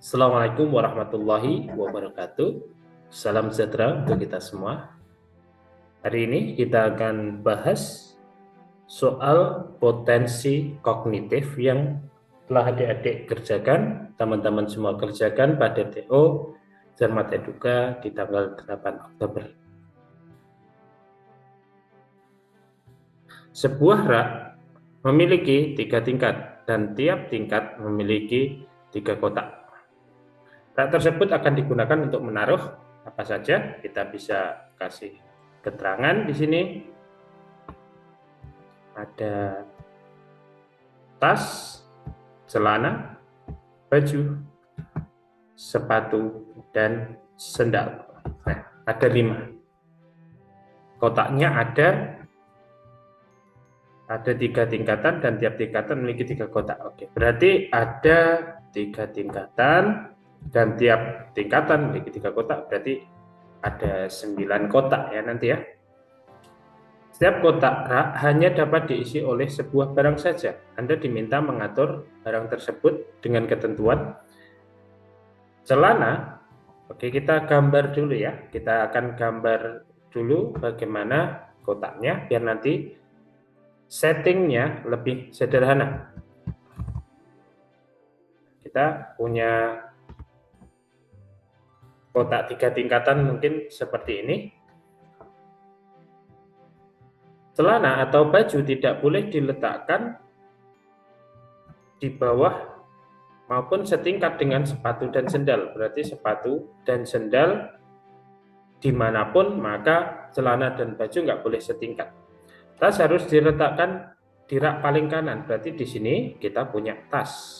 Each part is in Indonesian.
Assalamualaikum warahmatullahi wabarakatuh. Salam sejahtera untuk kita semua. Hari ini kita akan bahas soal potensi kognitif yang telah adik-adik kerjakan, teman-teman semua kerjakan pada DO Cermat Eduka di tanggal 8 Oktober. Sebuah rak memiliki 3 tingkat dan tiap tingkat memiliki 3 kotak. Rak tersebut akan digunakan untuk menaruh apa saja. Kita bisa kasih keterangan di sini. Ada tas, celana, baju, sepatu, dan sendal. Nah, ada 5. Kotaknya ada 3 tingkatan dan tiap tingkatan memiliki 3 kotak. Oke, berarti ada 3 tingkatan dan tiap tingkatan memiliki 3 kotak, berarti ada 9 kotak ya nanti ya. Setiap kotak rak hanya dapat diisi oleh sebuah barang saja. Anda diminta mengatur barang tersebut dengan ketentuan celana. Oke, kita gambar dulu ya. Kita akan gambar dulu bagaimana kotaknya biar nanti settingnya lebih sederhana. Kita punya kotak 3 tingkatan mungkin seperti ini. Celana atau baju tidak boleh diletakkan di bawah maupun setingkat dengan sepatu dan sendal. Berarti sepatu dan sendal dimanapun, maka celana dan baju nggak boleh setingkat. Tas harus diletakkan di rak paling kanan. Berarti di sini kita punya tas.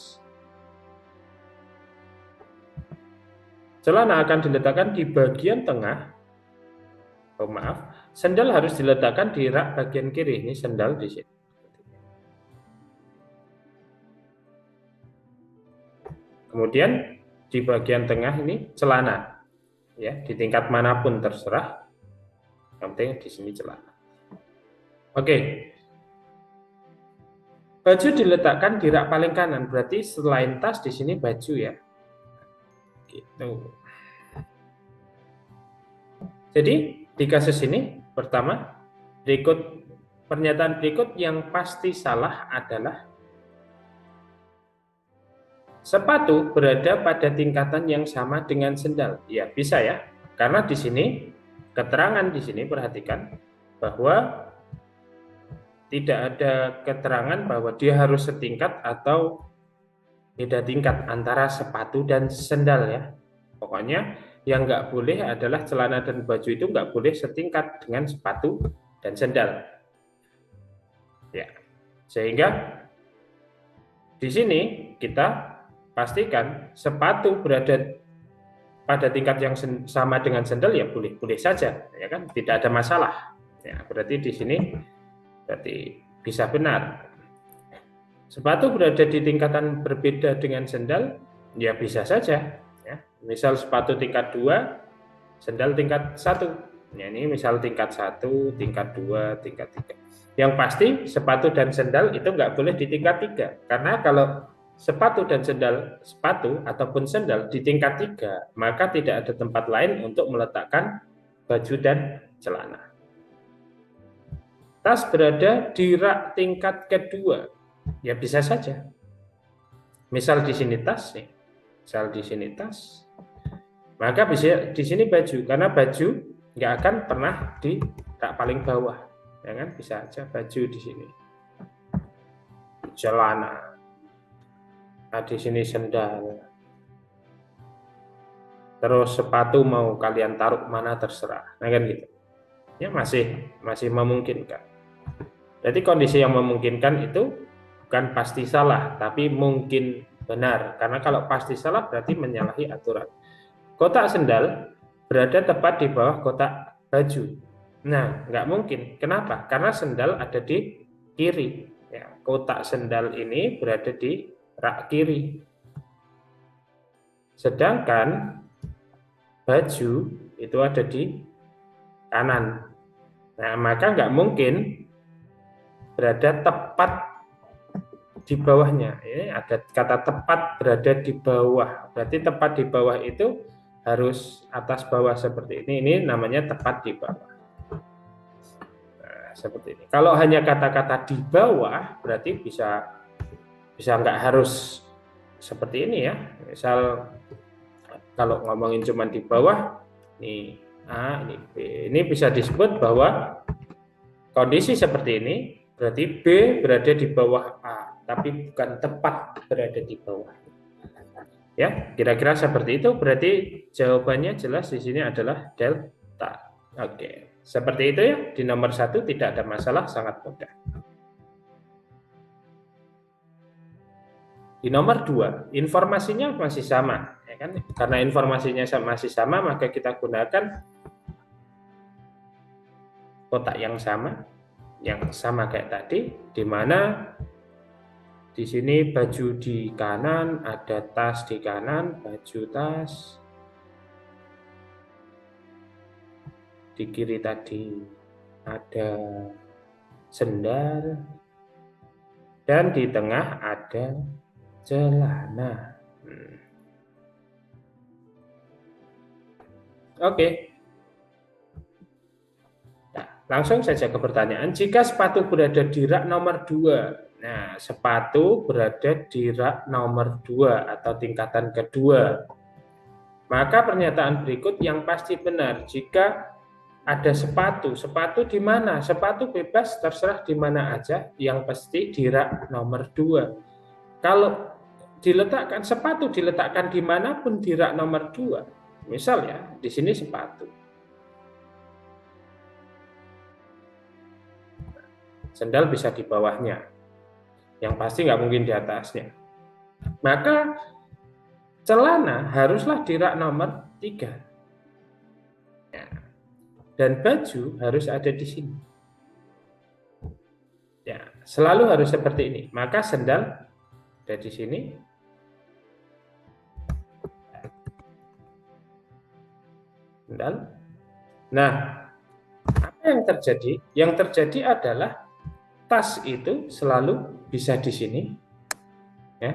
Celana akan diletakkan di bagian tengah. Oh maaf, sendal harus diletakkan di rak bagian kiri. Ini sendal di sini. Kemudian di bagian tengah ini celana. Ya, di tingkat manapun terserah. Yang penting di sini celana. Oke. Baju diletakkan di rak paling kanan. Berarti selain tas di sini baju ya. Gitu. Jadi di kasus ini pertama pernyataan berikut yang pasti salah adalah sepatu berada pada tingkatan yang sama dengan sendal. Ya bisa ya, karena di sini keterangan di sini perhatikan bahwa tidak ada keterangan bahwa dia harus setingkat atau beda tingkat antara sepatu dan sendal ya. Pokoknya yang nggak boleh adalah celana dan baju itu nggak boleh setingkat dengan sepatu dan sendal. Ya, sehingga di sini kita pastikan sepatu berada pada tingkat yang sama dengan sendal ya boleh-boleh saja, ya kan? Tidak ada masalah. Ya, berarti di sini berarti bisa benar. Sepatu berada di tingkatan berbeda dengan sendal, ya bisa saja. Ya. Misal sepatu tingkat 2, sendal tingkat 1. Ya, ini misal tingkat 1, tingkat 2, tingkat 3. Yang pasti sepatu dan sendal itu nggak boleh di tingkat 3. Karena kalau sepatu dan sepatu ataupun sendal di tingkat 3, maka tidak ada tempat lain untuk meletakkan baju dan celana. Tas berada di rak tingkat kedua. Ya bisa saja. Misal di sini tas nih. Misal di sini tas. Maka bisa di sini baju karena baju nggak akan pernah di rak paling bawah. Ya kan? Bisa aja baju di sini. Celana. Nah, di sini sendal. Terus sepatu mau kalian taruh mana terserah. Nah kan gitu. Ya masih memungkinkan. Jadi kondisi yang memungkinkan itu bukan pasti salah, tapi mungkin benar. Karena kalau pasti salah berarti menyalahi aturan. Kotak sendal berada tepat di bawah kotak baju. Nah, nggak mungkin. Kenapa? Karena sendal ada di kiri. Ya, kotak sendal ini berada di rak kiri. Sedangkan baju itu ada di kanan. Nah, maka nggak mungkin berada tepat di bawahnya. Ini ada kata tepat berada di bawah. Berarti tepat di bawah itu harus atas bawah seperti ini. Ini namanya tepat di bawah. Nah, seperti ini. Kalau hanya kata-kata di bawah, berarti bisa nggak harus seperti ini ya. Misal kalau ngomongin cuma di bawah, ini A, ini B. Ini bisa disebut bahwa kondisi seperti ini berarti B berada di bawah A, tapi bukan tepat berada di bawah. Ya, kira-kira seperti itu. Berarti jawabannya jelas di sini adalah delta. Oke, seperti itu ya. Di nomor 1 tidak ada masalah, sangat mudah. Di nomor 2, informasinya masih sama, ya kan? Karena informasinya masih sama, maka kita gunakan kotak yang sama kayak tadi, di mana di sini baju di kanan, ada tas di kanan, baju tas. Di kiri tadi ada sendal, dan di tengah ada celana. Oke. Langsung saja ke pertanyaan. Jika sepatu berada di rak nomor 2, nah sepatu berada di rak nomor 2 atau tingkatan kedua, maka pernyataan berikut yang pasti benar. Jika ada sepatu di mana? Sepatu bebas terserah di mana aja, yang pasti di rak nomor 2. Kalau diletakkan sepatu diletakkan dimanapun di rak nomor 2, misal ya di sini sepatu, sendal bisa di bawahnya, yang pasti nggak mungkin di atasnya. Maka celana haruslah di rak nomor 3. Ya. Dan baju harus ada di sini. Ya, selalu harus seperti ini. Maka sendal ada di sini. Sendal. Nah, apa yang terjadi? Yang terjadi adalah tas itu selalu bisa di sini, ya.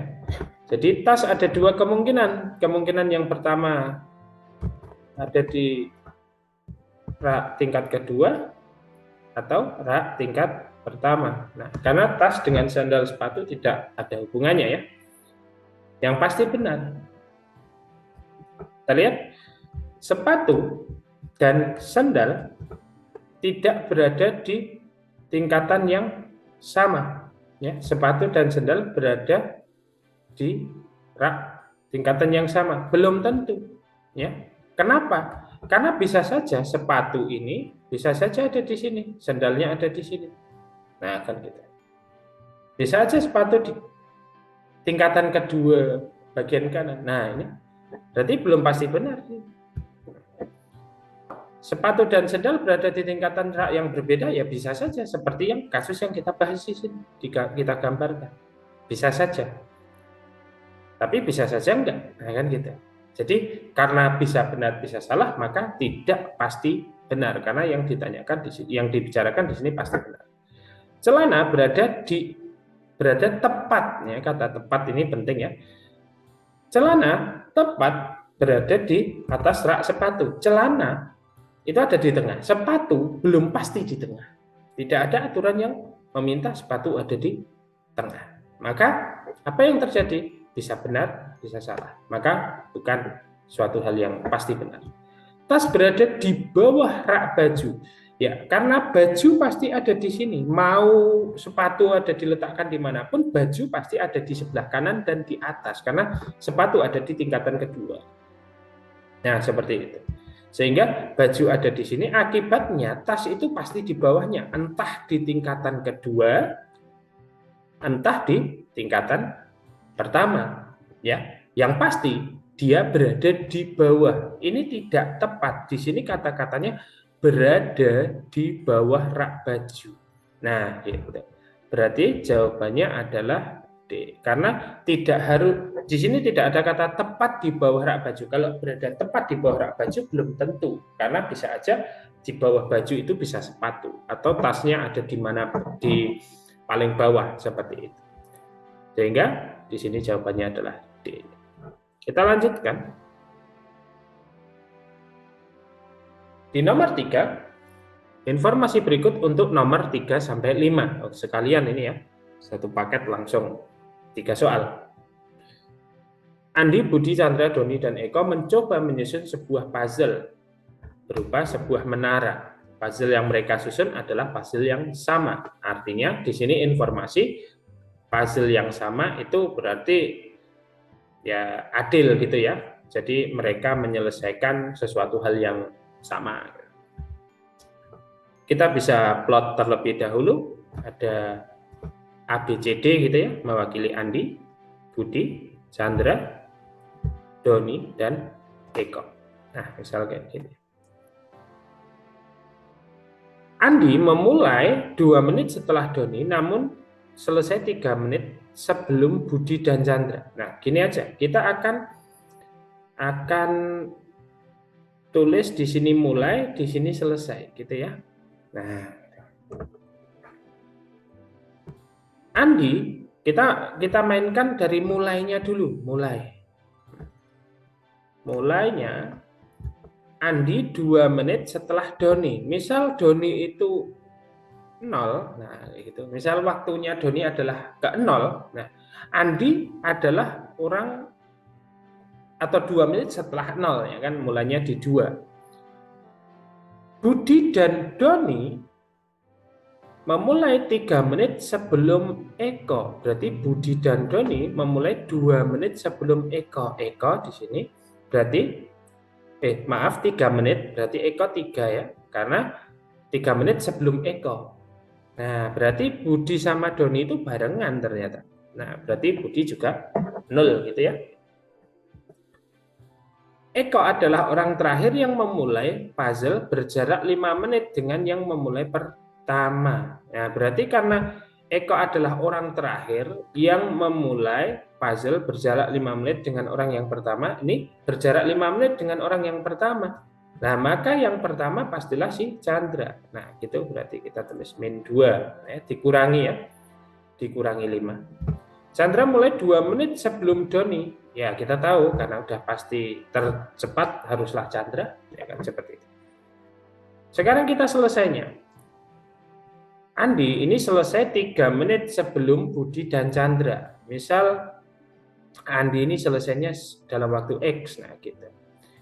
Jadi tas ada 2 kemungkinan. Kemungkinan yang pertama ada di rak tingkat kedua atau rak tingkat pertama. Nah, karena tas dengan sandal sepatu tidak ada hubungannya ya. Yang pasti benar. Kita lihat sepatu dan sandal tidak berada di tingkatan yang sama, ya. Sepatu dan sendal berada di rak tingkatan yang sama, belum tentu, ya. Kenapa? Karena bisa saja sepatu ini bisa saja ada di sini, sendalnya ada di sini. Nah, kan gitu. Bisa saja sepatu di tingkatan kedua bagian kanan. Nah, ini berarti belum pasti benar. Sepatu dan sendal berada di tingkatan rak yang berbeda, ya bisa saja seperti yang kasus yang kita bahas di sini, kita gambarkan. Bisa saja. Tapi bisa saja enggak, nah kan gitu. Jadi karena bisa benar bisa salah, maka tidak pasti benar karena yang ditanyakan di sini, yang dibicarakan di sini pasti benar. Celana berada tepat, ya, kata tepat ini penting ya. Celana tepat berada di atas rak sepatu. Celana itu ada di tengah, sepatu belum pasti di tengah. Tidak ada aturan yang meminta sepatu ada di tengah. Maka apa yang terjadi? Bisa benar, bisa salah. Maka bukan suatu hal yang pasti benar. Tas berada di bawah rak baju. Ya, karena baju pasti ada di sini. Mau sepatu ada diletakkan dimanapun, baju pasti ada di sebelah kanan dan di atas. Karena sepatu ada di tingkatan kedua. Nah, seperti itu. Sehingga baju ada di sini, akibatnya tas itu pasti di bawahnya, entah di tingkatan kedua, entah di tingkatan pertama, ya. Yang pasti dia berada di bawah. Ini tidak tepat. Di sini kata-katanya berada di bawah rak baju. Nah, gitu. Berarti jawabannya adalah D. Karena tidak harus, di sini tidak ada kata tepat di bawah rak baju. Kalau berada tepat di bawah rak baju belum tentu, karena bisa aja di bawah baju itu bisa sepatu atau tasnya ada di mana, di paling bawah seperti itu. Sehingga di sini jawabannya adalah D. Kita lanjutkan. Di nomor 3, informasi berikut untuk nomor 3 sampai 5. Oh, sekalian ini ya. Satu paket langsung 3 soal. Andi, Budi, Chandra, Doni, dan Eko mencoba menyusun sebuah puzzle berupa sebuah menara. Puzzle yang mereka susun adalah puzzle yang sama. Artinya di sini informasi puzzle yang sama itu berarti ya adil gitu ya. Jadi mereka menyelesaikan sesuatu hal yang sama. Kita bisa plot terlebih dahulu. Ada ABCD gitu ya, mewakili Andi, Budi, Chandra, Doni, dan Eko. Nah, misal kayak gini. Andi memulai 2 menit setelah Doni, namun selesai 3 menit sebelum Budi dan Chandra. Nah, gini aja, kita akan tulis di sini mulai, di sini selesai, gitu ya. Nah, Andi, kita mainkan dari mulainya dulu, mulainya Andi 2 menit setelah Doni. Misal Doni itu 0, nah gitu. Misal waktunya Doni adalah ke 0, nah Andi adalah orang atau 2 menit setelah 0 ya kan, mulanya di 2. Budi dan Doni memulai 3 menit sebelum Eko. Berarti Budi dan Doni memulai 2 menit sebelum Eko. Eko di sini berarti 3 menit, berarti Eko 3 ya. Karena 3 menit sebelum Eko. Nah, berarti Budi sama Doni itu barengan ternyata. Nah, berarti Budi juga 0 gitu ya. Eko adalah orang terakhir yang memulai puzzle berjarak 5 menit dengan yang memulai pertama. Nah, berarti karena Eko adalah orang terakhir yang memulai puzzle berjarak 5 menit dengan orang yang pertama, ini berjarak 5 menit dengan orang yang pertama. Nah, maka yang pertama pastilah si Chandra. Nah, gitu berarti kita tulis min 2, dikurangi ya. Dikurangi 5. Chandra mulai 2 menit sebelum Doni. Ya, kita tahu karena udah pasti tercepat haruslah Chandra, ya kan seperti itu. Sekarang kita selesainya. Andi ini selesai 3 menit sebelum Budi dan Chandra. Misal Andi ini selesainya dalam waktu X, nah gitu.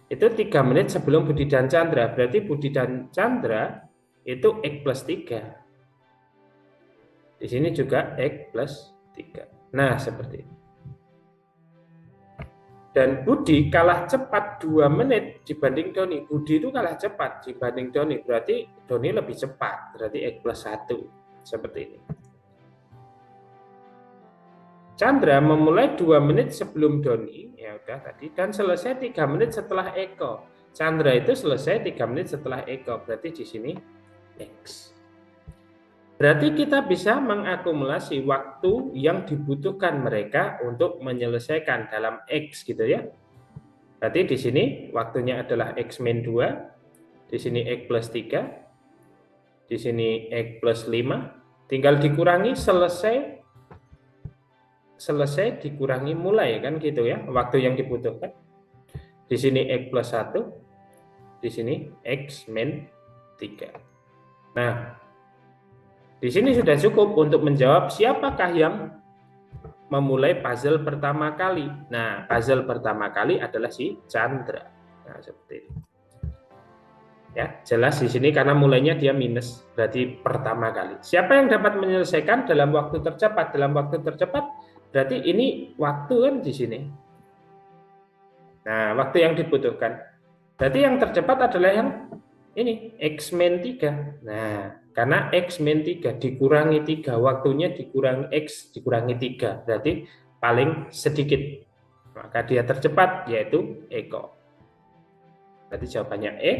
Itu 3 menit sebelum Budi dan Chandra. Berarti Budi dan Chandra itu X plus 3. Di sini juga X plus 3. Nah, seperti itu. Dan Budi kalah cepat 2 menit dibanding Doni. Budi itu kalah cepat dibanding Doni. Berarti Doni lebih cepat. Berarti X plus 1. Seperti ini. Chandra memulai 2 menit sebelum Doni. Ya udah tadi. Dan selesai 3 menit setelah Eko. Chandra itu selesai 3 menit setelah Eko. Berarti di sini X. Berarti kita bisa mengakumulasi waktu yang dibutuhkan mereka untuk menyelesaikan dalam X gitu ya. Berarti di sini waktunya adalah X min 2, di sini X plus 3, di sini X plus 5, tinggal dikurangi selesai dikurangi mulai kan gitu ya, waktu yang dibutuhkan. Di sini X plus 1, di sini X min 3. Nah, di sini sudah cukup untuk menjawab siapakah yang memulai puzzle pertama kali. Nah, puzzle pertama kali adalah si Chandra. Nah, seperti ini. Ya, jelas di sini karena mulainya dia minus, berarti pertama kali. Siapa yang dapat menyelesaikan dalam waktu tercepat? Dalam waktu tercepat berarti ini waktu kan di sini. Nah, waktu yang dibutuhkan. Berarti yang tercepat adalah yang ini, X min 3. Nah, karena X min 3 dikurangi 3, waktunya dikurangi X dikurangi 3, berarti paling sedikit. Maka dia tercepat, yaitu Eko. Berarti jawabannya E.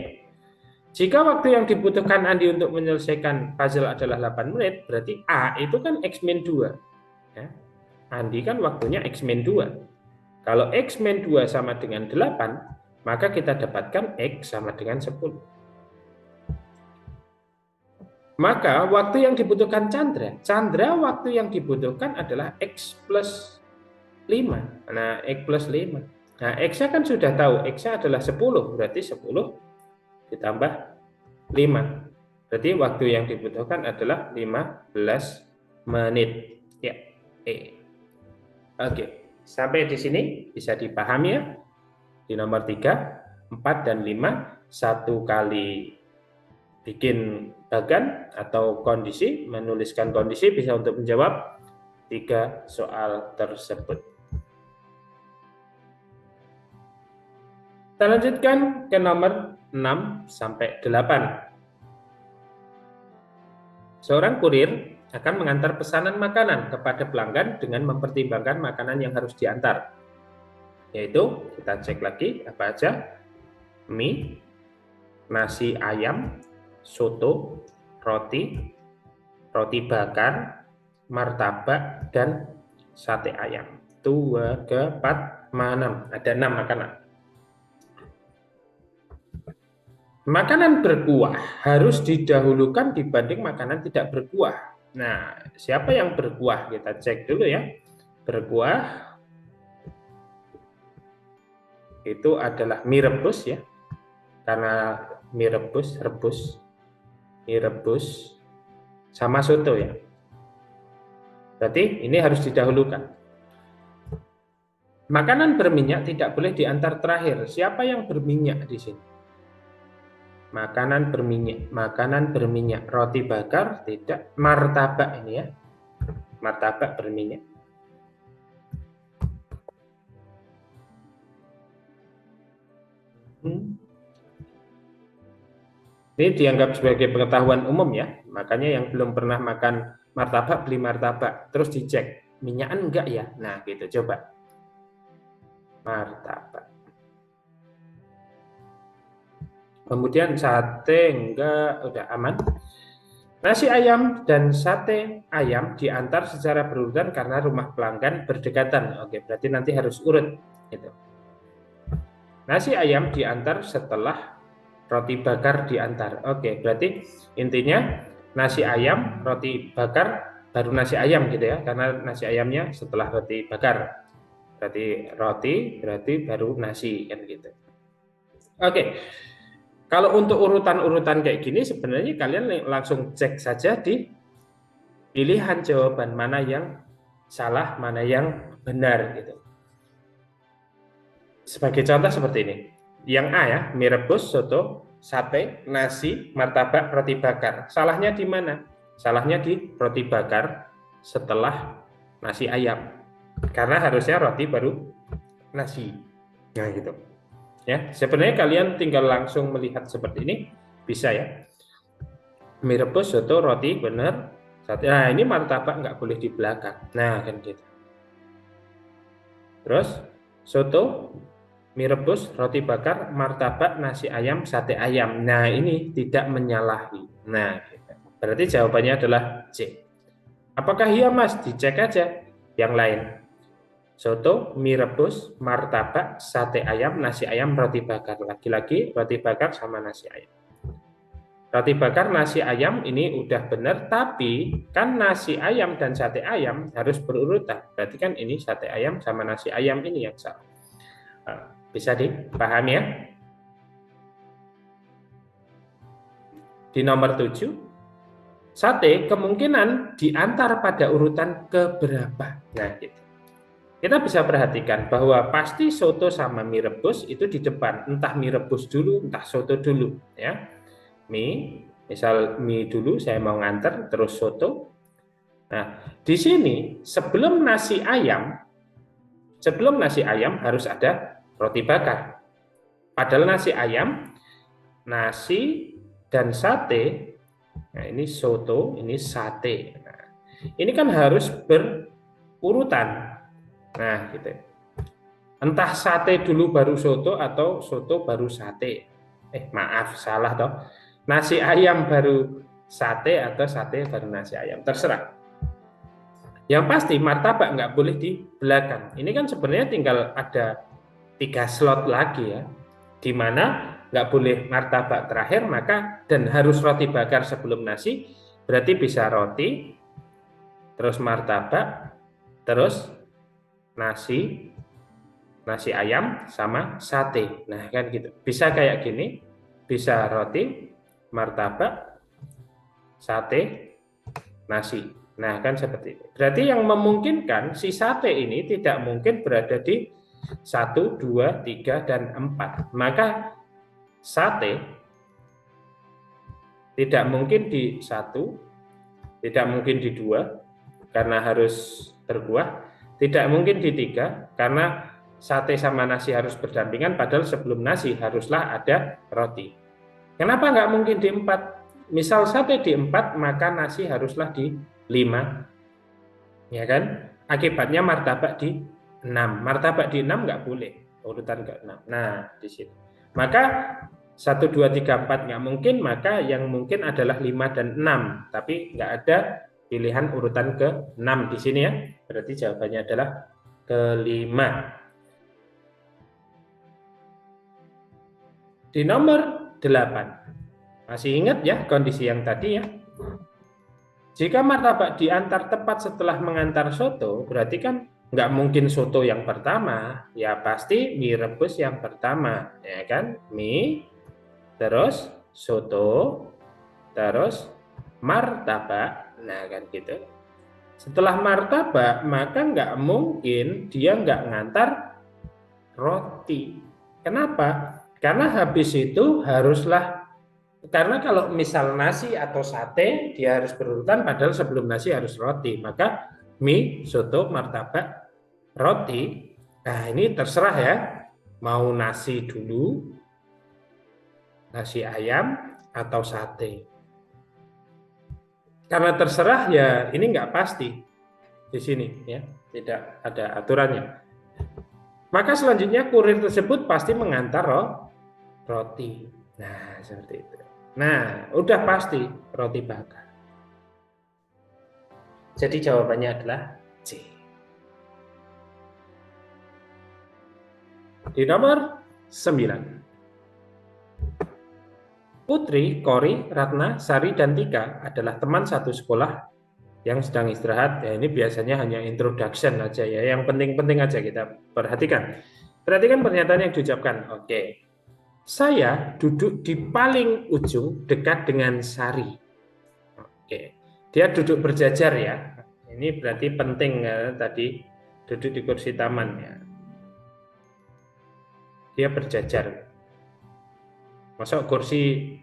Jika waktu yang dibutuhkan Andi untuk menyelesaikan puzzle adalah 8 menit, berarti A itu kan X min 2. Ya. Andi kan waktunya X min 2. Kalau X min 2 sama dengan 8, maka kita dapatkan X sama dengan 10. Maka waktu yang dibutuhkan Chandra waktu yang dibutuhkan adalah X plus 5. Nah, X plus 5. Nah, X-nya kan sudah tahu, X-nya adalah 10, berarti 10 ditambah 5. Berarti waktu yang dibutuhkan adalah 15 menit. Ya, Oke, sampai di sini bisa dipahami ya. Di nomor 3, 4 dan 5, 1 kali bikin bagan atau kondisi, menuliskan kondisi bisa untuk menjawab 3 soal tersebut. Kita lanjutkan ke nomor 6 sampai 8. Seorang kurir akan mengantar pesanan makanan kepada pelanggan dengan mempertimbangkan makanan yang harus diantar. Yaitu, kita cek lagi apa aja. Mie, nasi ayam, soto, roti bakar, martabak, dan sate ayam. 2, 4, 6. Ada 6 makanan. Makanan berkuah harus didahulukan dibanding makanan tidak berkuah. Nah, siapa yang berkuah? Kita cek dulu ya. Berkuah itu adalah mie rebus ya. Karena mie rebus sama soto ya. Berarti ini harus didahulukan. Makanan berminyak tidak boleh diantar terakhir. Siapa yang berminyak di sini? Makanan berminyak, roti bakar tidak, martabak ini ya. Martabak berminyak. Ini dianggap sebagai pengetahuan umum ya. Makanya yang belum pernah makan martabak, beli martabak. Terus dicek, minyakan enggak ya? Nah gitu, coba. Martabak. Kemudian sate enggak, udah aman. Nasi ayam dan sate ayam diantar secara berurutan karena rumah pelanggan berdekatan. Oke, berarti nanti harus urut. Gitu. Nasi ayam diantar setelah roti bakar diantar. Oke, berarti intinya nasi ayam, roti bakar, baru nasi ayam gitu ya. Karena nasi ayamnya setelah roti bakar. Berarti roti, berarti baru nasi kan gitu. Oke. Kalau untuk urutan-urutan kayak gini sebenarnya kalian langsung cek saja di pilihan jawaban mana yang salah, mana yang benar gitu. Sebagai contoh seperti ini. Yang A ya, mie rebus, soto, sate, nasi, martabak, roti bakar. Salahnya di mana? Salahnya di roti bakar setelah nasi ayam. Karena harusnya roti baru nasi. Nah gitu. Ya, sebenarnya kalian tinggal langsung melihat seperti ini, bisa ya. Mie rebus, soto, roti, benar. Nah, ini martabak nggak boleh di belakang. Nah, kan gitu. Terus, soto, mie rebus, roti bakar, martabak, nasi ayam, sate ayam. Nah, ini tidak menyalahi. Nah, gitu. Berarti jawabannya adalah C. Apakah iya, Mas? Dicek aja yang lain. Soto, mie rebus, martabak, sate ayam, nasi ayam, roti bakar. Lagi-lagi roti bakar sama nasi ayam. Roti bakar, nasi ayam ini udah benar, tapi kan nasi ayam dan sate ayam harus berurutan. Berarti kan ini sate ayam sama nasi ayam ini yang salah. Bisa dipahami ya? Di nomor 7, sate kemungkinan diantar pada urutan keberapa. Nah, gitu. Kita bisa perhatikan bahwa pasti soto sama mie rebus itu di depan. Entah mie rebus dulu, entah soto dulu. Ya. Mie, misal mie dulu saya mau nganter, terus soto. Nah, di sini sebelum nasi ayam harus ada roti bakar. Padahal nasi ayam, nasi dan sate, nah ini soto, ini sate. Nah, ini kan harus berurutan. Nah, gitu. Entah sate dulu baru soto atau soto baru sate. Maaf, salah toh. Nasi ayam baru sate atau sate baru nasi ayam. Terserah. Yang pasti martabak nggak boleh di belakang. Ini kan sebenarnya tinggal ada 3 slot lagi ya. Di mana nggak boleh martabak terakhir, maka dan harus roti bakar sebelum nasi. Berarti bisa roti, terus martabak, terus nasi ayam sama sate. Nah, kan gitu. Bisa kayak gini, bisa roti, martabak, sate, nasi. Nah, kan seperti itu. Berarti yang memungkinkan si sate ini tidak mungkin berada di 1, 2, 3, dan 4. Maka sate tidak mungkin di 1, tidak mungkin di 2, karena harus berkuah, tidak mungkin di 3, karena sate sama nasi harus berdampingan, padahal sebelum nasi haruslah ada roti. Kenapa nggak mungkin di 4? Misal sate di 4, maka nasi haruslah di 5, ya kan? Akibatnya martabak di 6. Martabak di 6 nggak boleh, urutan ke-6. Nah, di situ. Maka 1, 2, 3, 4 nggak mungkin, maka yang mungkin adalah 5 dan 6. Tapi nggak ada pilihan urutan ke-6 di sini ya. Berarti jawabannya adalah ke-5. Di nomor 8. Masih ingat ya kondisi yang tadi ya? Jika martabak diantar tepat setelah mengantar soto, berarti kan nggak mungkin soto yang pertama, ya pasti mie rebus yang pertama, ya kan? Mie, terus soto, terus martabak, nah kan gitu. Setelah martabak, maka nggak mungkin dia nggak ngantar roti. Kenapa? Karena habis itu haruslah, karena kalau misal nasi atau sate dia harus berurutan, padahal sebelum nasi harus roti. Maka mie, soto, martabak, roti. Nah, ini terserah ya. Mau nasi dulu, nasi ayam atau sate. Karena terserah ya, ini nggak pasti di sini ya, tidak ada aturannya. Maka selanjutnya kurir tersebut pasti mengantar roti. Nah, seperti itu. Nah, udah pasti roti bakar. Jadi jawabannya adalah C. Di nomor 9. Putri, Kori, Ratna, Sari, dan Tika adalah teman satu sekolah yang sedang istirahat. Ya, ini biasanya hanya introduction aja ya. Yang penting-penting aja kita perhatikan. Perhatikan pernyataan yang diucapkan. Oke. Saya duduk di paling ujung dekat dengan Sari. Oke. Dia duduk berjajar ya. Ini berarti penting ya, tadi duduk di kursi taman ya. Dia berjajar. Masuk kursi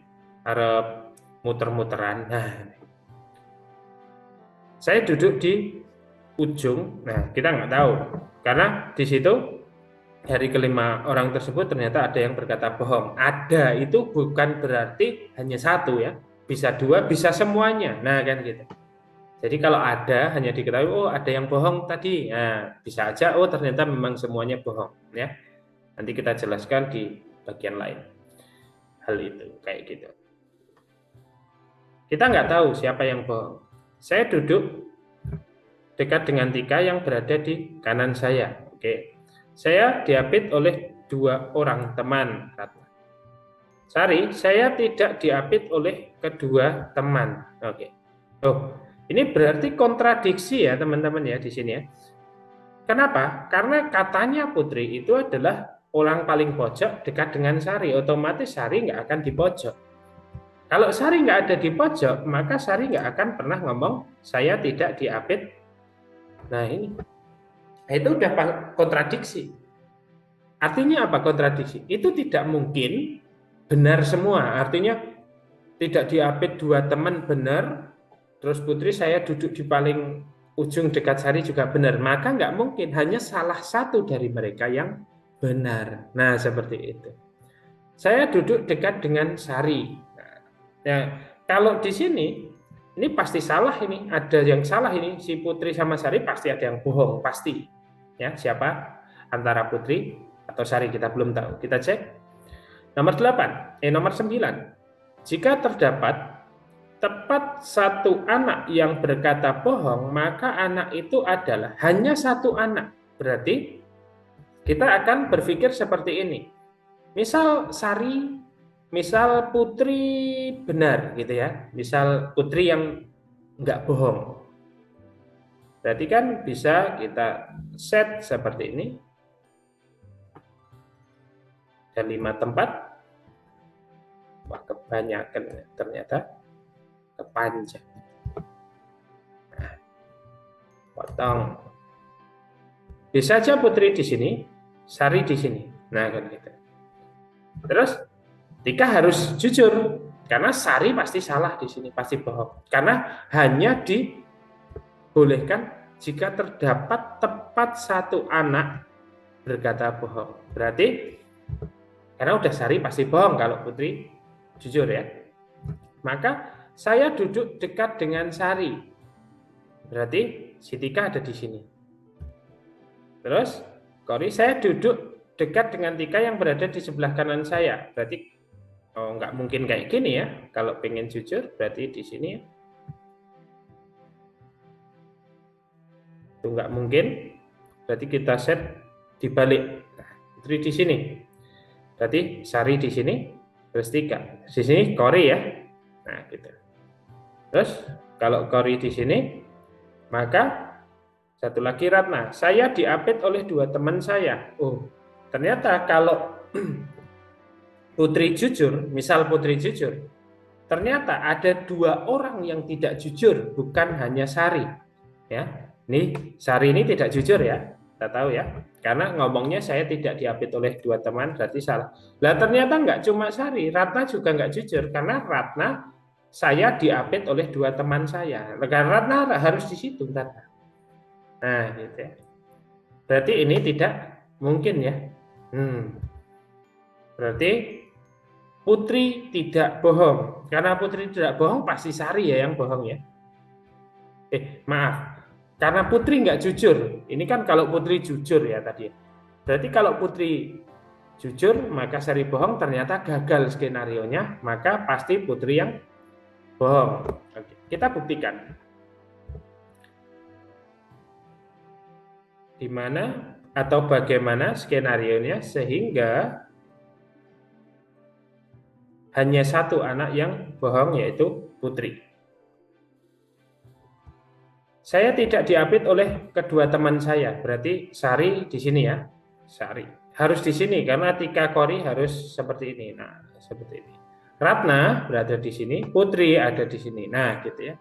Arab muter-muteran. Nah, saya duduk di ujung. Nah, kita nggak tahu karena di situ dari kelima orang tersebut ternyata ada yang berkata bohong. Ada itu bukan berarti hanya satu ya, bisa dua, bisa semuanya. Nah, kan gitu. Jadi kalau ada hanya diketahui oh ada yang bohong tadi. Nah, bisa aja oh ternyata memang semuanya bohong ya. Nanti kita jelaskan di bagian lain. Hal itu kayak gitu. Kita nggak tahu siapa yang bohong. Saya duduk dekat dengan Tika yang berada di kanan saya. Oke. Saya diapit oleh 2 orang teman. Sari, saya tidak diapit oleh kedua teman. Oke. Oh, ini berarti kontradiksi ya teman-teman ya di sini ya. Kenapa? Karena katanya Putri itu adalah orang paling pojok dekat dengan Sari, otomatis Sari nggak akan di pojok. Kalau Sari nggak ada di pojok, maka Sari nggak akan pernah ngomong saya tidak diapit. Nah ini, itu udah kontradiksi. Artinya apa kontradiksi? Itu tidak mungkin benar semua. Artinya tidak diapit 2 teman benar, terus Putri saya duduk di paling ujung dekat Sari juga benar. Maka nggak mungkin, hanya salah satu dari mereka yang benar. Nah, seperti itu. Saya duduk dekat dengan Sari. Nah, kalau di sini, ini pasti salah ini. Ada yang salah ini. Si Putri sama Sari pasti ada yang bohong. Pasti. Ya, siapa? Antara Putri atau Sari, kita belum tahu. Kita cek. Nomor 9. Jika terdapat tepat satu anak yang berkata bohong, maka anak itu adalah hanya satu anak. Berarti kita akan berpikir seperti ini. Misal Sari, misal Putri benar gitu ya. Misal Putri yang nggak bohong. Berarti kan bisa kita set seperti ini. Ada 5 tempat. Wah, kebanyakan ternyata kepanjang. Nah, potong. Bisa aja Putri di sini, Sari di sini. Nah, kan gitu. Terus Tika harus jujur karena Sari pasti salah di sini, pasti bohong. Karena hanya dibolehkan jika terdapat tepat satu anak berkata bohong. Berarti karena udah Sari pasti bohong kalau Putri jujur ya. Maka saya duduk dekat dengan Sari. Berarti si Tika ada di sini. Terus Kori, saya duduk dekat dengan Tika yang berada di sebelah kanan saya. Berarti nggak mungkin kayak gini ya. Kalau pengen jujur berarti di sini ya. Itu nggak mungkin. Berarti kita set dibalik. Nah, Putri di sini. Berarti Sari di sini, terus Tika. Di sini Kori ya. Nah, gitu. Terus kalau Kori di sini, maka satu lagi Ratna. Saya diapit oleh 2 teman saya. Oh, ternyata kalau Putri jujur, misal Putri jujur, ternyata ada 2 orang yang tidak jujur, bukan hanya Sari. Ya, ini Sari ini tidak jujur ya, kita tahu ya. Karena ngomongnya saya tidak diapit oleh 2 teman, berarti salah. Lah ternyata nggak cuma Sari, Ratna juga nggak jujur karena Ratna saya diapit oleh 2 teman saya. Karena Ratna harus di situ Ratna. Nah, gitu ya. Berarti ini tidak mungkin ya. Berarti Putri tidak bohong. Karena Putri tidak bohong, pasti Sari ya yang bohong ya. Maaf. Karena Putri nggak jujur. Ini kan kalau Putri jujur ya tadi. Berarti kalau Putri jujur, maka Sari bohong, ternyata gagal skenarionya, maka pasti Putri yang bohong. Oke, kita buktikan. Di mana atau bagaimana skenarionya sehingga hanya 1 anak yang bohong, yaitu Putri. Saya tidak diapit oleh kedua teman saya, berarti Sari di sini ya. Sari harus di sini karena Tika Kori harus seperti ini. Nah, seperti ini. Ratna berada di sini, Putri ada di sini. Nah, gitu ya.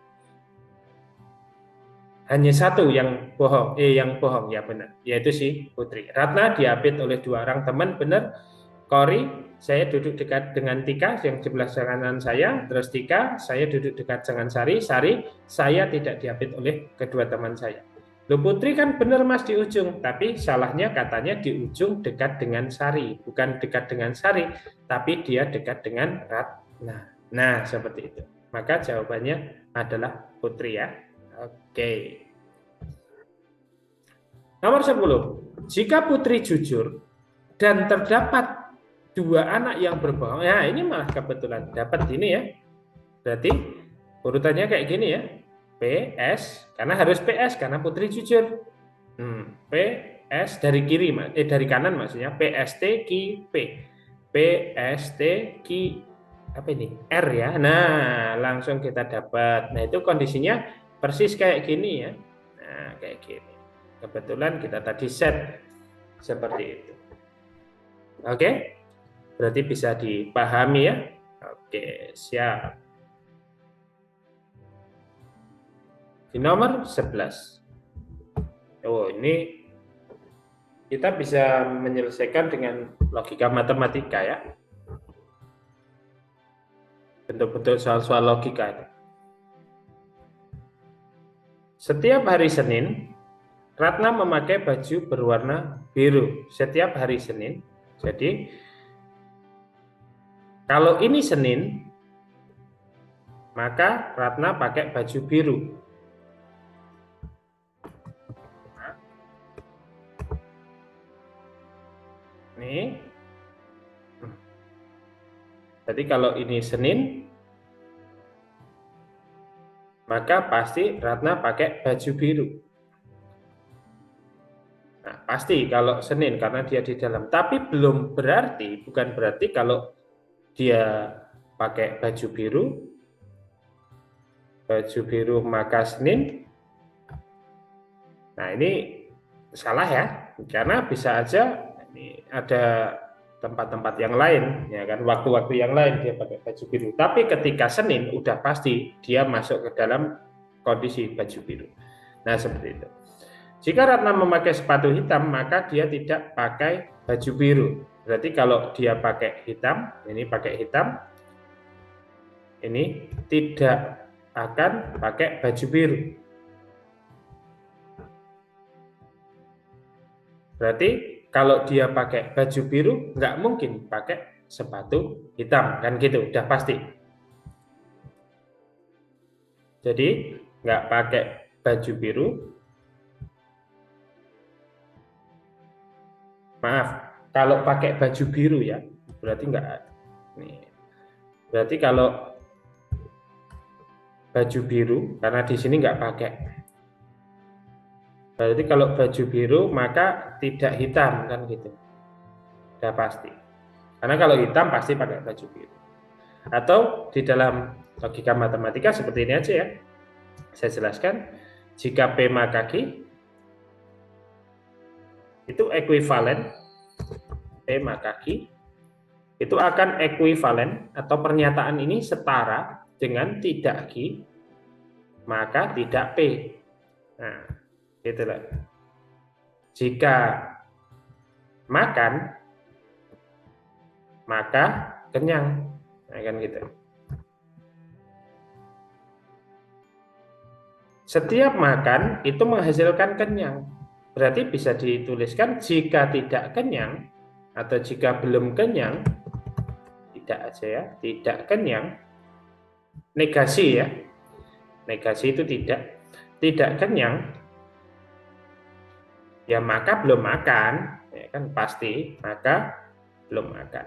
Hanya 1 yang bohong, ya benar, yaitu si Putri. Ratna diapit oleh 2 orang teman, benar. Kori, saya duduk dekat dengan Tika yang sebelah kanan saya, terus Tika, saya duduk dekat dengan Sari, saya tidak diapit oleh kedua teman saya. Loh, Putri kan benar Mas di ujung, tapi salahnya katanya di ujung dekat dengan Sari, bukan dekat dengan Sari, tapi dia dekat dengan Ratna. Nah, seperti itu. Maka jawabannya adalah Putri ya. Oke. Nomor 10. Jika Putri jujur dan terdapat 2 anak yang berbohong, ya ini malah kebetulan dapat ini ya. Berarti urutannya kayak gini ya. PS, karena harus PS karena Putri jujur. PS dari kiri, dari kanan maksudnya. PST Ki P. PST Ki apa ini? R ya. Nah, langsung kita dapat. Nah, itu kondisinya persis kayak gini ya. Nah, kayak gini. Kebetulan kita tadi set seperti itu. Oke? Berarti bisa dipahami ya. Oke, siap. Di nomor 11. Oh, ini kita bisa menyelesaikan dengan logika matematika ya. Bentuk-bentuk soal-soal logika itu. Setiap hari Senin, Ratna memakai baju berwarna biru. Setiap hari Senin. Jadi, kalau ini Senin, maka Ratna pakai baju biru. Nih. Jadi kalau ini Senin, maka pasti Ratna pakai baju biru. Nah, pasti kalau Senin karena dia di dalam. Tapi bukan berarti kalau dia pakai baju biru, baju biru maka Senin. Nah, ini salah ya, karena bisa aja ini ada tempat-tempat yang lain, ya kan, waktu-waktu yang lain dia pakai baju biru. Tapi ketika Senin udah pasti dia masuk ke dalam kondisi baju biru. Nah, seperti itu. Jika Ratna memakai sepatu hitam, maka dia tidak pakai baju biru. Berarti kalau dia pakai hitam, ini pakai hitam, ini tidak akan pakai baju biru. Berarti kalau dia pakai baju biru, nggak mungkin pakai sepatu hitam, kan gitu, udah pasti. Jadi nggak pakai baju biru. Maaf, kalau pakai baju biru ya, berarti nggak. Nih, berarti kalau baju biru, karena di sini nggak pakai. Berarti kalau baju biru maka tidak hitam, kan gitu. Udah pasti. Karena kalau hitam pasti pakai baju biru. Atau di dalam logika matematika seperti ini aja ya. Saya jelaskan, jika P maka Q itu ekuivalen, P maka Q itu akan ekuivalen atau pernyataan ini setara dengan tidak Q maka tidak P. Nah, itulah. Jika makan maka kenyang, nah, kan gitu. Setiap makan itu menghasilkan kenyang. Berarti bisa dituliskan jika tidak kenyang atau jika belum kenyang, tidak aja ya, tidak kenyang. Negasi ya. Negasi itu tidak kenyang. Ya maka belum makan, ya kan pasti, maka belum makan.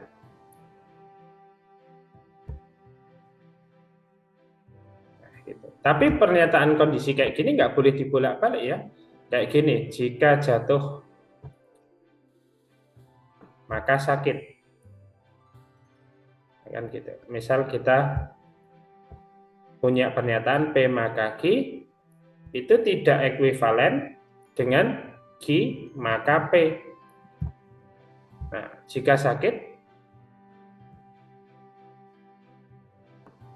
Gitu. Tapi pernyataan kondisi kayak gini nggak boleh dibolak-balik ya. Kayak gini, jika jatuh maka sakit. Kan gitu. Misal kita punya pernyataan P maka Q itu tidak ekuivalen dengan Q maka P. Nah, jika sakit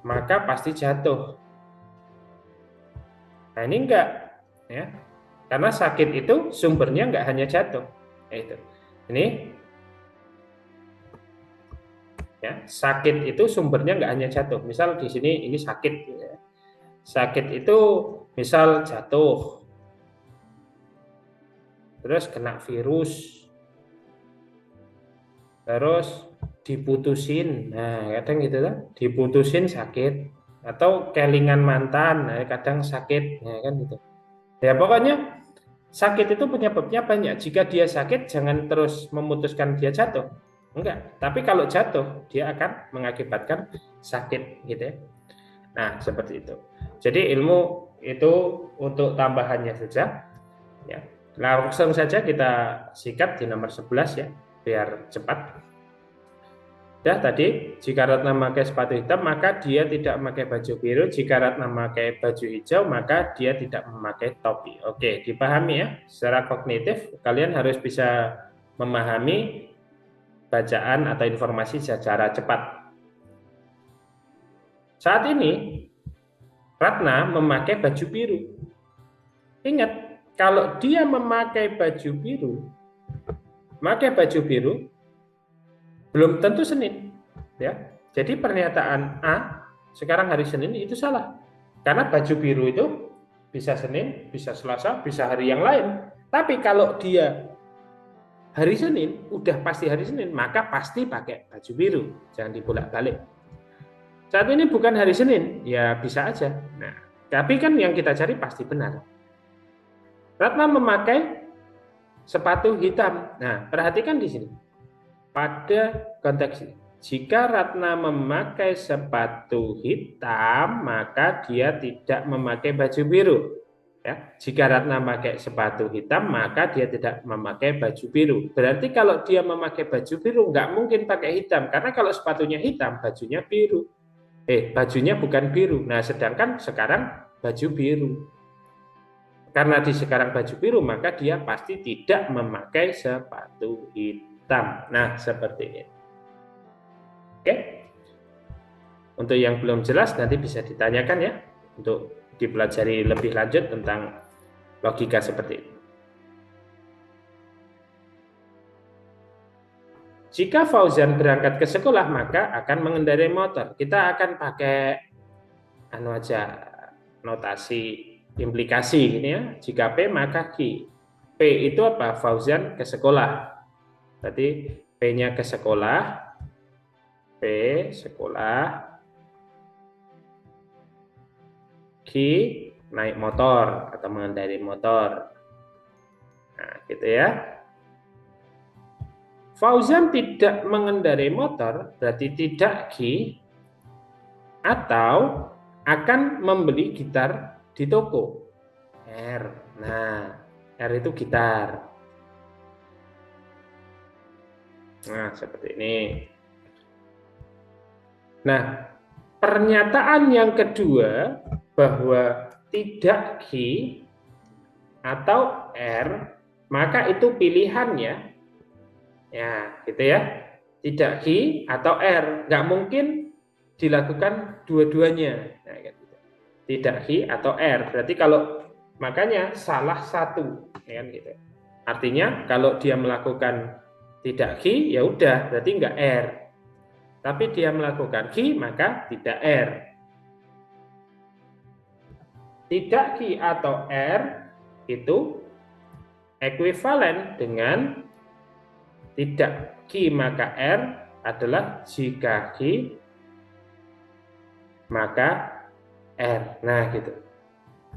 maka pasti jatuh. Nah, ini enggak ya. Karena sakit itu sumbernya enggak hanya jatuh. Itu. Ini ya, sakit itu sumbernya enggak hanya jatuh. Misal di sini ini sakit ya. Sakit itu misal jatuh. Terus kena virus. Terus diputusin. Nah, kadang gitu kan. Diputusin sakit. Atau kelingan mantan, nah, kadang sakit, ya kan gitu. Ya pokoknya sakit itu penyebabnya banyak. Jika dia sakit, jangan terus memutuskan dia jatuh, enggak. Tapi kalau jatuh, dia akan mengakibatkan sakit, gitu ya. Nah seperti itu. Jadi ilmu itu untuk tambahannya saja. Ya, langsung saja kita sikat di nomor 11 ya, biar cepat. Ya tadi, jika Ratna memakai sepatu hitam maka dia tidak memakai baju biru. Jika Ratna memakai baju hijau maka dia tidak memakai topi. Oke, dipahami ya. Secara kognitif kalian harus bisa memahami bacaan atau informasi secara cepat. Saat ini Ratna memakai baju biru. Ingat, kalau dia memakai baju biru, belum tentu Senin, ya. Jadi pernyataan A sekarang hari Senin itu salah, karena baju biru itu bisa Senin, bisa Selasa, bisa hari yang lain. Tapi kalau dia hari Senin, udah pasti hari Senin, maka pasti pakai baju biru, jangan dibolak-balik. Saat ini bukan hari Senin, ya bisa aja. Nah, tapi kan yang kita cari pasti benar. Ratna memakai sepatu hitam. Nah, perhatikan di sini. Pada konteks ini, jika Ratna memakai sepatu hitam, maka dia tidak memakai baju biru. Ya, jika Ratna memakai sepatu hitam, maka dia tidak memakai baju biru. Berarti kalau dia memakai baju biru, nggak mungkin pakai hitam, karena kalau sepatunya hitam, bajunya biru. bajunya bukan biru. Nah, sedangkan sekarang baju biru. Karena di sekarang baju biru, maka dia pasti tidak memakai sepatu hitam. Nah, seperti ini. Oke. Untuk yang belum jelas nanti bisa ditanyakan ya, untuk dipelajari lebih lanjut tentang logika seperti ini. Jika Fauzan berangkat ke sekolah, maka akan mengendarai motor. Kita akan pakai notasi implikasi ini ya. Jika P maka Q. P itu apa? Fauzan ke sekolah. Berarti P-nya ke sekolah. P sekolah. Q naik motor atau mengendarai motor. Nah, gitu ya. Fauzan tidak mengendarai motor, berarti tidak Q, atau akan membeli gitar di toko. R. Nah, R itu gitar. Nah, seperti ini. Nah, pernyataan yang kedua bahwa tidak Q atau R, maka itu pilihannya. Ya, gitu ya. Tidak Q atau R, nggak mungkin dilakukan dua-duanya. Nah, gitu. Tidak Q atau R, berarti kalau makanya salah satu, ya kan gitu. Artinya kalau dia melakukan tidak Q, ya udah, berarti nggak R. Tapi dia melakukan Q, maka tidak R. Tidak Q atau R itu ekuivalen dengan tidak Q maka R adalah jika Q maka R. Nah, gitu.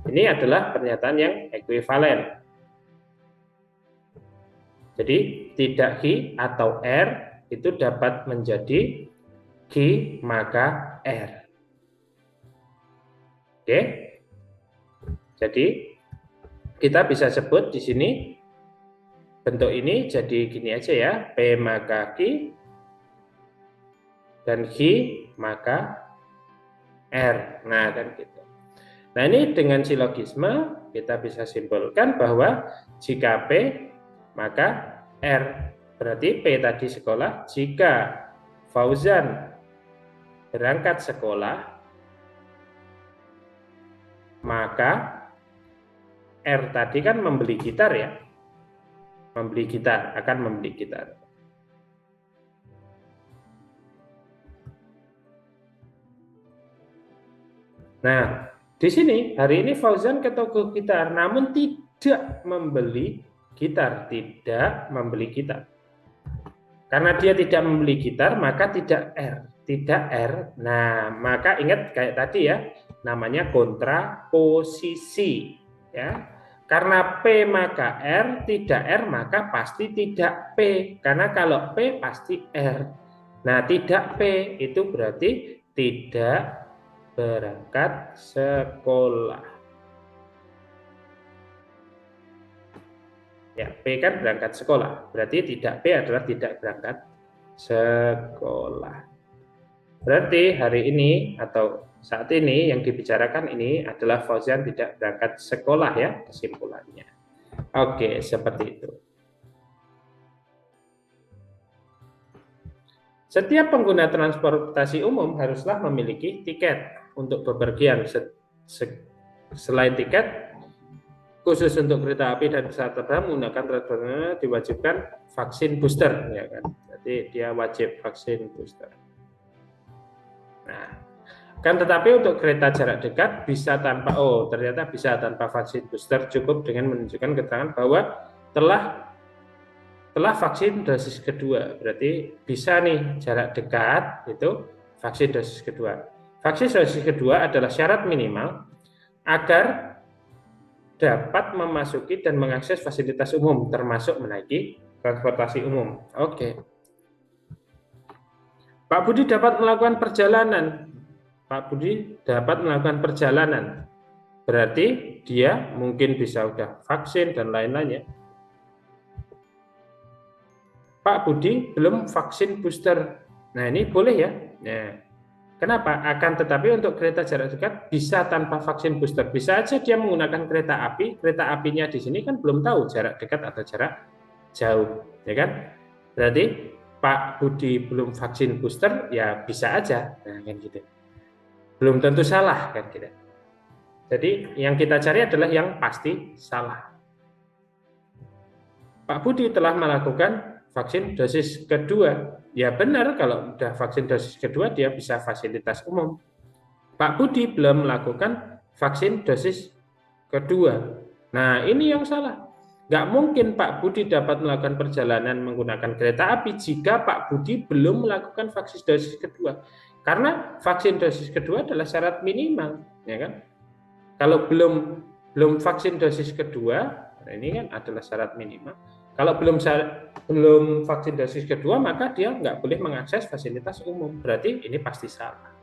Ini adalah pernyataan yang ekuivalen. Jadi tidak Q atau R itu dapat menjadi Q maka R. Oke. Jadi kita bisa sebut di sini bentuk ini jadi gini aja ya, P maka Q dan Q maka R. Nah, kan gitu. Nah, ini dengan silogisme kita bisa simpulkan bahwa jika P maka R. Berarti P tadi sekolah, jika Fauzan berangkat sekolah maka R tadi kan membeli gitar ya. Membeli gitar, akan membeli gitar. Nah, di sini hari ini Fauzan ke toko gitar, namun tidak membeli gitar, Karena dia tidak membeli gitar, maka tidak R. Nah, maka ingat kayak tadi ya, namanya kontraposisi, ya. Karena P maka R, tidak R maka pasti tidak P. Karena kalau P pasti R. Nah, tidak P itu berarti tidak berangkat sekolah. Ya, P kan berangkat sekolah. Berarti tidak P adalah tidak berangkat sekolah. Berarti hari ini atau saat ini yang dibicarakan ini adalah Fauzan tidak berangkat sekolah ya, kesimpulannya. Oke, seperti itu. Setiap pengguna transportasi umum haruslah memiliki tiket untuk bepergian. Selain tiket, khusus untuk kereta api dan pesawat terbang menggunakan transportasi diwajibkan vaksin booster, ya kan? Jadi dia wajib vaksin booster. Nah, kan tetapi untuk kereta jarak dekat bisa ternyata bisa tanpa vaksin booster, cukup dengan menunjukkan keterangan bahwa telah vaksin dosis kedua. Berarti bisa nih jarak dekat itu vaksin dosis kedua. Vaksin dosis kedua adalah syarat minimal agar dapat memasuki dan mengakses fasilitas umum termasuk menaiki transportasi umum. Oke. Pak Budi dapat melakukan perjalanan. Berarti dia mungkin bisa udah vaksin dan lain-lainnya. Pak Budi belum vaksin booster. Nah, ini boleh ya. Nah, Kenapa? Akan tetapi untuk kereta jarak dekat bisa tanpa vaksin booster. Bisa aja dia menggunakan kereta apinya di sini kan belum tahu jarak dekat atau jarak jauh, ya kan? Berarti Pak Budi belum vaksin booster, ya bisa aja, nah, kan gitu. Belum tentu salah, kan gitu. Jadi yang kita cari adalah yang pasti salah. Pak Budi telah melakukan vaksin dosis kedua. Ya benar, kalau sudah vaksin dosis kedua dia bisa fasilitas umum. Pak Budi belum melakukan vaksin dosis kedua. Nah, ini yang salah. Nggak mungkin Pak Budi dapat melakukan perjalanan menggunakan kereta api jika Pak Budi belum melakukan vaksin dosis kedua. Karena vaksin dosis kedua adalah syarat minimal, ya kan? Kalau belum vaksin dosis kedua, nah ini kan adalah syarat minimal. Kalau belum vaksin dosis kedua, maka dia nggak boleh mengakses fasilitas umum. Berarti ini pasti salah.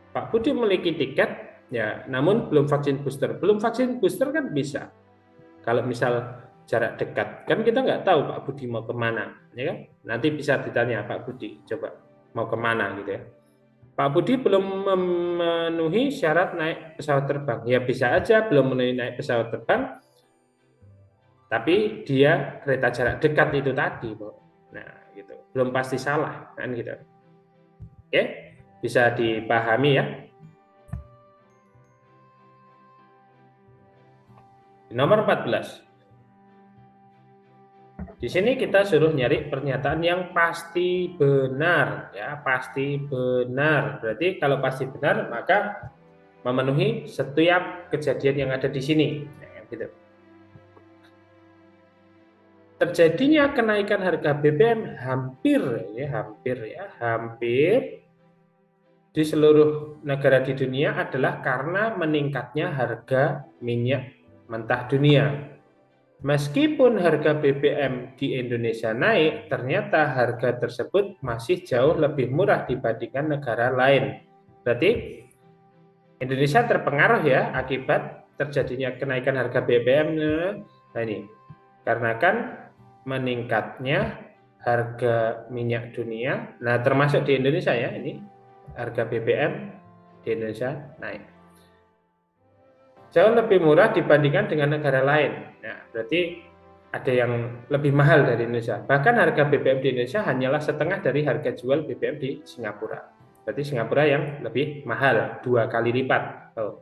Pak Budi memiliki tiket, ya, namun belum vaksin booster. Belum vaksin booster kan bisa. Kalau misal jarak dekat, kan kita nggak tahu Pak Budi mau kemana, ya kan? Nanti bisa ditanya Pak Budi, coba mau kemana gitu ya. Pak Budi belum memenuhi syarat naik pesawat terbang. Ya bisa aja belum memenuhi naik pesawat terbang, tapi dia kereta jarak dekat itu tadi, Bu. Nah, gitu. Belum pasti salah, kan gitu. Oke, bisa dipahami ya. Nomor 14. Di sini kita suruh nyari pernyataan yang pasti benar, ya, pasti benar. Berarti kalau pasti benar, maka memenuhi setiap kejadian yang ada di sini, ya, gitu. Terjadinya kenaikan harga BBM hampir di seluruh negara di dunia adalah karena meningkatnya harga minyak mentah dunia. Meskipun harga BBM di Indonesia naik, ternyata harga tersebut masih jauh lebih murah dibandingkan negara lain. Berarti Indonesia terpengaruh ya akibat terjadinya kenaikan harga BBM. Nah ini, karena kan meningkatnya harga minyak dunia, nah termasuk di Indonesia ya, ini harga BBM di Indonesia naik. Jauh lebih murah dibandingkan dengan negara lain. Nah, berarti ada yang lebih mahal dari Indonesia. Bahkan harga BBM di Indonesia hanyalah setengah dari harga jual BBM di Singapura. Berarti Singapura yang lebih mahal, 2 kali lipat. Oh,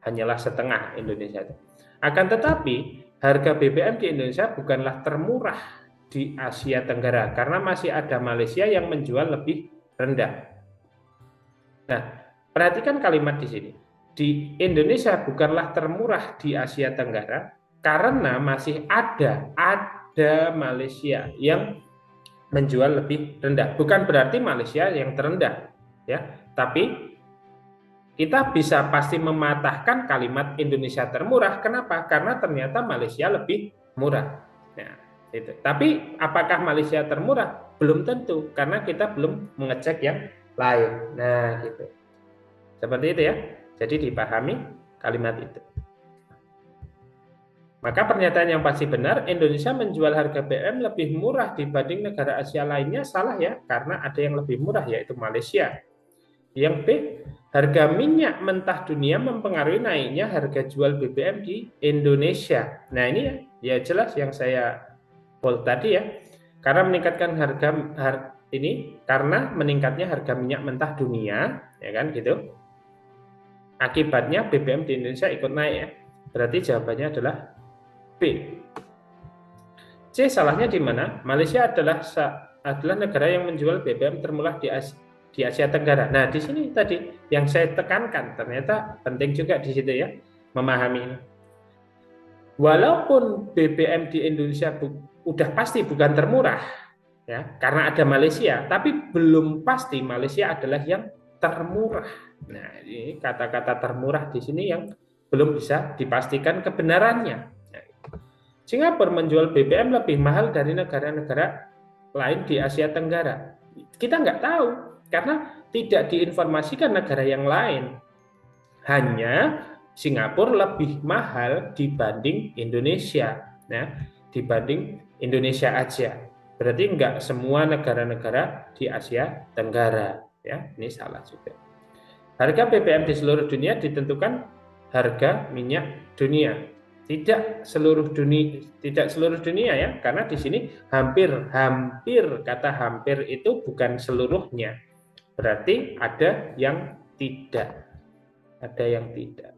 hanyalah setengah Indonesia. Akan tetapi, harga BBM di Indonesia bukanlah termurah di Asia Tenggara, karena masih ada Malaysia yang menjual lebih rendah. Nah, perhatikan kalimat di sini. Di Indonesia bukanlah termurah di Asia Tenggara karena masih ada Malaysia yang menjual lebih rendah. Bukan berarti Malaysia yang terendah, ya. Tapi kita bisa pasti mematahkan kalimat Indonesia termurah. Kenapa? Karena ternyata Malaysia lebih murah. Nah, itu. Tapi apakah Malaysia termurah? Belum tentu, karena kita belum mengecek yang lain. Nah, gitu. Seperti itu ya. Jadi dipahami kalimat itu. Maka pernyataan yang pasti benar, Indonesia menjual harga BBM lebih murah dibanding negara Asia lainnya salah ya, karena ada yang lebih murah yaitu Malaysia. Yang B, harga minyak mentah dunia mempengaruhi naiknya harga jual BBM di Indonesia. Nah ini ya jelas yang saya bold tadi ya, karena meningkatkan karena meningkatnya harga minyak mentah dunia, ya kan gitu. Akibatnya BBM di Indonesia ikut naik ya. Berarti jawabannya adalah B. C, salahnya di mana? Malaysia adalah negara yang menjual BBM termurah di Asia Tenggara. Nah, di sini tadi yang saya tekankan, ternyata penting juga di situ ya, memahami ini. Walaupun BBM di Indonesia udah pasti bukan termurah, ya, karena ada Malaysia, tapi belum pasti Malaysia adalah yang termurah. Nah, ini kata-kata termurah di sini yang belum bisa dipastikan kebenarannya. Singapura menjual BBM lebih mahal dari negara-negara lain di Asia Tenggara. Kita nggak tahu, karena tidak diinformasikan negara yang lain. Hanya Singapura lebih mahal dibanding Indonesia. Nah, dibanding Indonesia aja. Berarti nggak semua negara-negara di Asia Tenggara. Ya, ini salah juga. Harga BBM di seluruh dunia ditentukan harga minyak dunia. Tidak seluruh dunia ya, karena di sini hampir kata hampir itu bukan seluruhnya. Berarti ada yang tidak. Ada yang tidak.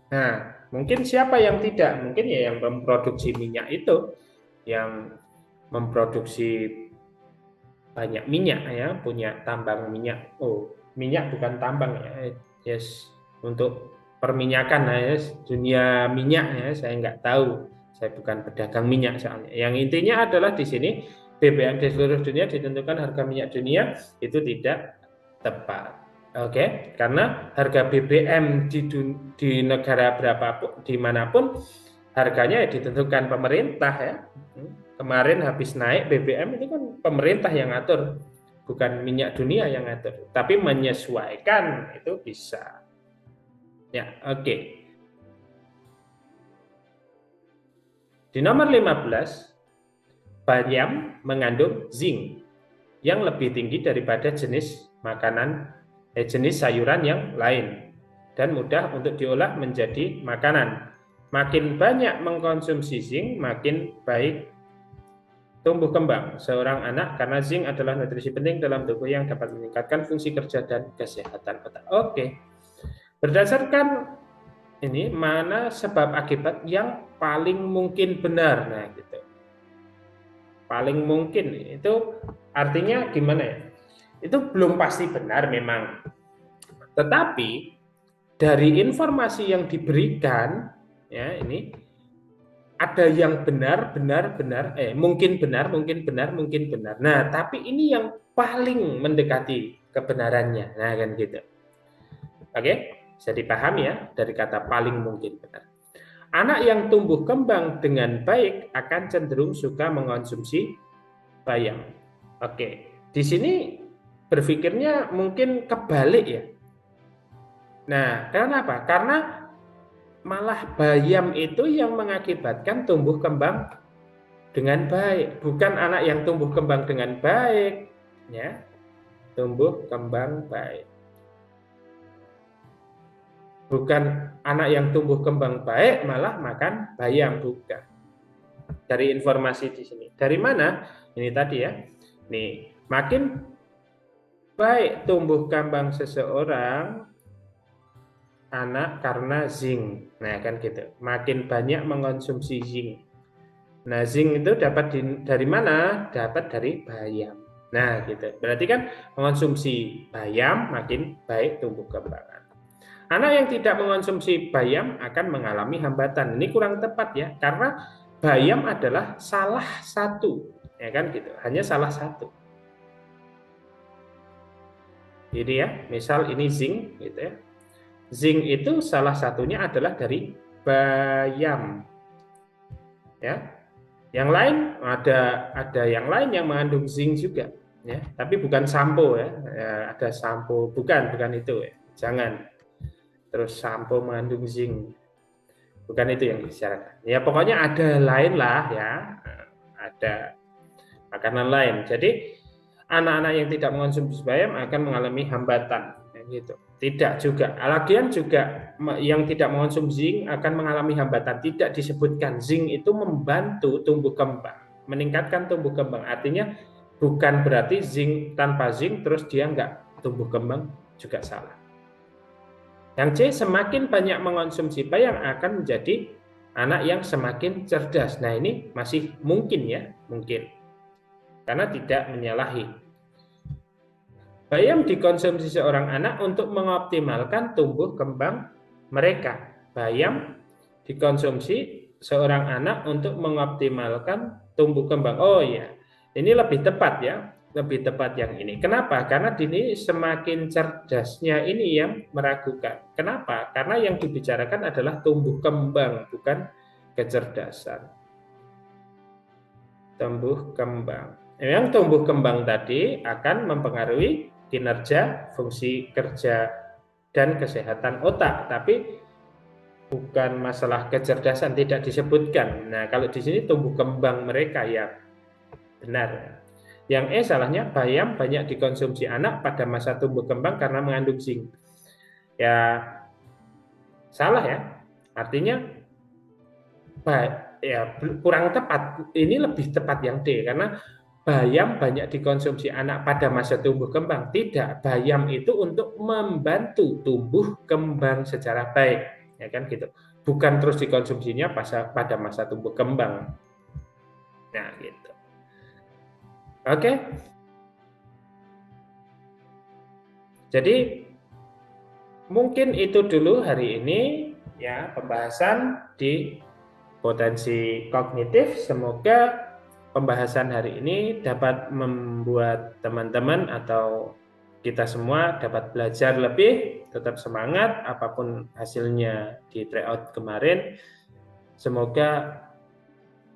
Nah, mungkin siapa yang tidak? Mungkin ya yang memproduksi minyak itu, yang memproduksi banyak minyak ya, punya tambang minyak. Oh, minyak bukan tambang ya. Yes, untuk perminyakan ya, dunia minyak ya, saya nggak tahu. Saya bukan pedagang minyak soalnya. Yang intinya adalah di sini BBM di seluruh dunia ditentukan harga minyak dunia itu tidak tepat. Oke, karena harga BBM di negara berapapun, dimanapun harganya ya ditentukan pemerintah ya. Kemarin habis naik BBM itu kan pemerintah yang ngatur, bukan minyak dunia yang ngatur, tapi menyesuaikan itu bisa. Ya, oke. Di nomor 15, bayam mengandung zinc yang lebih tinggi daripada jenis makanan jenis sayuran yang lain dan mudah untuk diolah menjadi makanan. Makin banyak mengkonsumsi zinc, makin baik tumbuh kembang seorang anak karena zinc adalah nutrisi penting dalam tubuh yang dapat meningkatkan fungsi kerja dan kesehatan otak. Oke. Berdasarkan ini mana sebab akibat yang paling mungkin benar. Nah, gitu. Paling mungkin itu artinya gimana ya? Itu belum pasti benar memang. Tetapi dari informasi yang diberikan ya ini ada yang mungkin benar. Nah, tapi ini yang paling mendekati kebenarannya. Nah, kan gitu. Oke, bisa dipahami ya dari kata paling mungkin benar. Anak yang tumbuh kembang dengan baik akan cenderung suka mengonsumsi bayam. Oke, di sini berpikirnya mungkin kebalik ya. Nah, kenapa? Karena malah bayam itu yang mengakibatkan tumbuh kembang dengan baik, bukan anak yang tumbuh kembang dengan baik, ya, tumbuh kembang baik, bukan anak yang tumbuh kembang baik malah makan bayam, bukan. Dari informasi di sini, dari mana? Ini tadi ya, nih, makin baik tumbuh kembang seseorang anak karena zinc, nah kan gitu, makin banyak mengkonsumsi zinc. Nah, zinc itu dapat dari mana? Dapat dari bayam. Nah, gitu. Berarti kan mengonsumsi bayam makin baik tumbuh kembangan. Anak yang tidak mengonsumsi bayam akan mengalami hambatan. Ini kurang tepat ya, karena bayam adalah salah satu, ya kan gitu. Hanya salah satu. Jadi ya, misal ini zinc, gitu ya. Zinc itu salah satunya adalah dari bayam. Ya, yang lain ada yang lain yang mengandung zinc juga, ya. Tapi bukan sampo ya. Ada sampo, bukan itu ya. Jangan. Terus sampo mengandung zinc, bukan itu yang dibicarakan. Ya pokoknya ada lain lah ya. Ada makanan lain. Jadi anak-anak yang tidak mengonsumsi bayam akan mengalami hambatan, gitu. Tidak juga. Lagian juga yang tidak mengonsumsi zinc akan mengalami hambatan. Tidak disebutkan. Zinc itu membantu tumbuh kembang, meningkatkan tumbuh kembang. Artinya bukan berarti zinc tanpa zinc terus dia nggak tumbuh kembang, juga salah. Yang C, semakin banyak mengonsumsi bayam akan menjadi anak yang semakin cerdas. Nah ini masih mungkin ya, mungkin. Karena tidak menyalahi. Bayam dikonsumsi seorang anak untuk mengoptimalkan tumbuh kembang mereka. Bayam dikonsumsi seorang anak untuk mengoptimalkan tumbuh kembang. Oh ya, ini lebih tepat ya, lebih tepat yang ini. Kenapa? Karena ini semakin cerdasnya ini yang meragukan. Kenapa? Karena yang dibicarakan adalah tumbuh kembang, bukan kecerdasan. Tumbuh kembang. Yang tumbuh kembang tadi akan mempengaruhi kinerja, fungsi kerja, dan kesehatan otak, tapi bukan masalah kecerdasan, tidak disebutkan. Nah, kalau di sini tumbuh kembang mereka ya benar. Yang E salahnya, bayam banyak dikonsumsi anak pada masa tumbuh kembang karena mengandung zinc. Ya, salah ya. Artinya ya kurang tepat. Ini lebih tepat yang D karena bayam banyak dikonsumsi anak pada masa tumbuh kembang. Tidak, bayam itu untuk membantu tumbuh kembang secara baik, ya kan gitu. Bukan terus dikonsumsinya pada masa tumbuh kembang. Nah, gitu. Oke. Jadi mungkin itu dulu hari ini ya pembahasan di potensi kognitif. Semoga pembahasan hari ini dapat membuat teman-teman atau kita semua dapat belajar lebih, tetap semangat apapun hasilnya di tryout kemarin. Semoga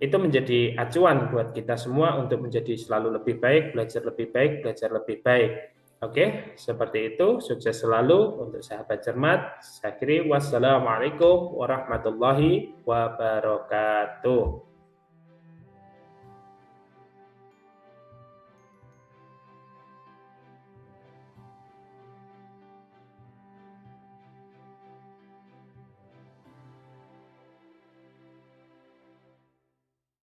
itu menjadi acuan buat kita semua untuk menjadi selalu lebih baik, belajar lebih baik, belajar lebih baik. Oke, seperti itu. Sukses selalu untuk sahabat cermat. Saya akhiri, wassalamualaikum warahmatullahi wabarakatuh.